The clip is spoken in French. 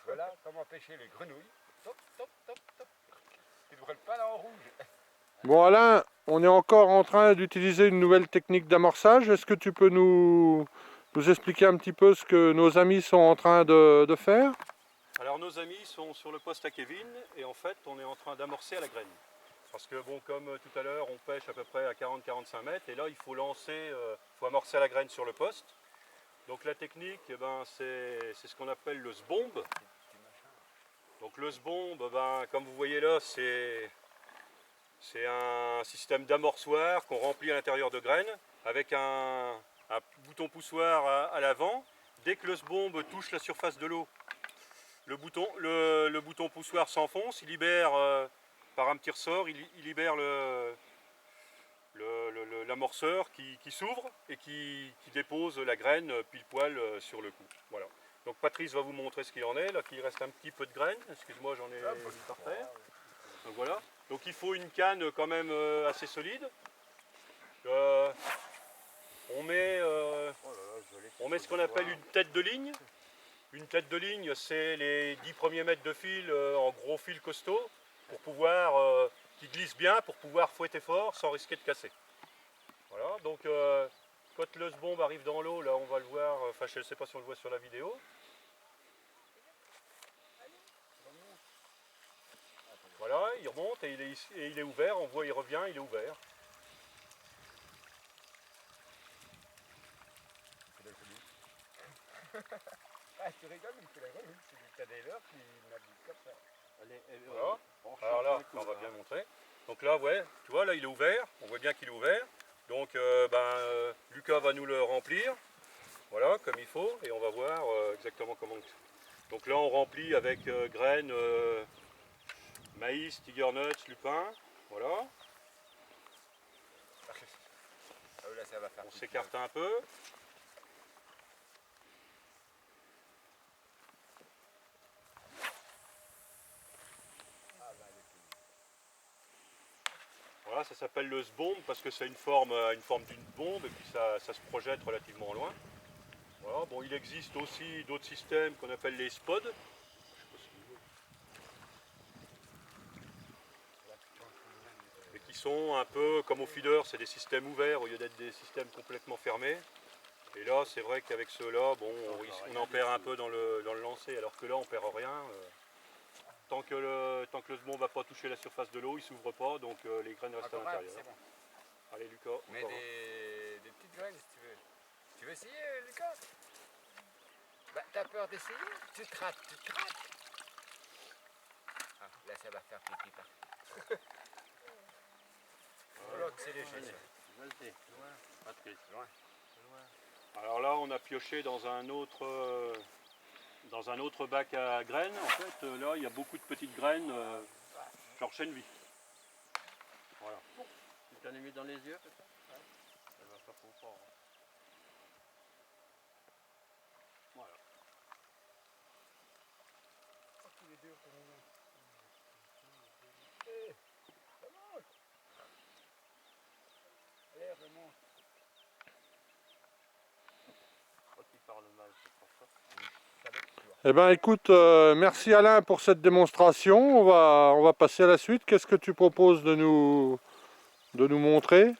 Voilà comment pêcher les grenouilles. Top, top, top, top. Tu ne brûles pas là en rouge. Bon Alain, on est encore en train d'utiliser une nouvelle technique d'amorçage. Est-ce que tu peux nous expliquer un petit peu ce que nos amis sont en train de faire? Alors nos amis sont sur le poste à Kevin et en fait on est en train d'amorcer à la graine. Parce que bon, comme tout à l'heure on pêche à peu près à 40-45 mètres et là il faut faut amorcer à la graine sur le poste. Donc la technique, eh ben, c'est ce qu'on appelle le sbombe. Donc le sbombe, ben, comme vous voyez là, c'est un système d'amorçoir qu'on remplit à l'intérieur de graines avec un bouton poussoir à l'avant. Dès que le sbombe touche la surface de l'eau, le bouton poussoir s'enfonce, il libère par un petit ressort, il libère l'amorceur qui s'ouvre et qui dépose la graine pile poil sur le coup. Voilà. Donc Patrice va vous montrer ce qu'il en est. Là, il reste un petit peu de graines. Excuse-moi, j'en ai par terre. Donc voilà. Donc il faut une canne quand même assez solide. On met ce qu'on appelle une tête de ligne. Une tête de ligne, c'est les 10 premiers mètres de fil en gros fil costaud pour pouvoir qui glisse bien pour pouvoir fouetter fort sans risquer de casser. Voilà, donc quand le sbombe arrive dans l'eau, là on va le voir, enfin je ne sais pas si on le voit sur la vidéo. Voilà, il remonte et il est ouvert, on voit il revient, il est ouvert. Ah, tu rigoles, mais c'est la grenouille, c'est du cadavre qui naviguent comme ça. Voilà. Alors là, on va bien montrer. Donc là, ouais, tu vois, là il est ouvert, on voit bien qu'il est ouvert. Donc Lucas va nous le remplir, voilà, comme il faut, et on va voir exactement comment. Donc là on remplit avec graines, maïs, tiger nuts, lupin, voilà. Ah, là, ça va faire On s'écarte un peu. Voilà, ça s'appelle le sbombe parce que c'est une forme d'une bombe et puis ça se projette relativement loin. Voilà, bon, il existe aussi d'autres systèmes qu'on appelle les spods. Et qui sont un peu comme au feeder, c'est des systèmes ouverts au lieu d'être des systèmes complètement fermés. Et là, c'est vrai qu'avec ceux-là, bon, on en perd un peu dans le lancer, alors que là, on perd rien. Tant que le sbombe ne va pas toucher la surface de l'eau, il ne s'ouvre pas, donc les graines restent à l'intérieur. Bon. Allez Lucas. Mais des petites graines si tu veux. Tu veux essayer, Lucas? Bah, t'as peur d'essayer? Tu te rates, tu te rates. Ah, là, ça va faire pipi partout. Voilà, c'est léger, ça. Vas-y, Patrice. Loin. Alors là, on a pioché dans un autre bac à graines. En fait, là, il y a beaucoup de petites graines, genre chènevis. Voilà. Tu t'en es mis dans les yeux, peut-être? Ouais. Ça va faire trop fort. Hein. Voilà. Oh, tous les deux, comme on a. Eh, remonte. Allez, remonte. Quand il parle mal, c'est pour ça. Eh bien écoute, merci Alain pour cette démonstration. On va passer à la suite. Qu'est-ce que tu proposes de nous montrer?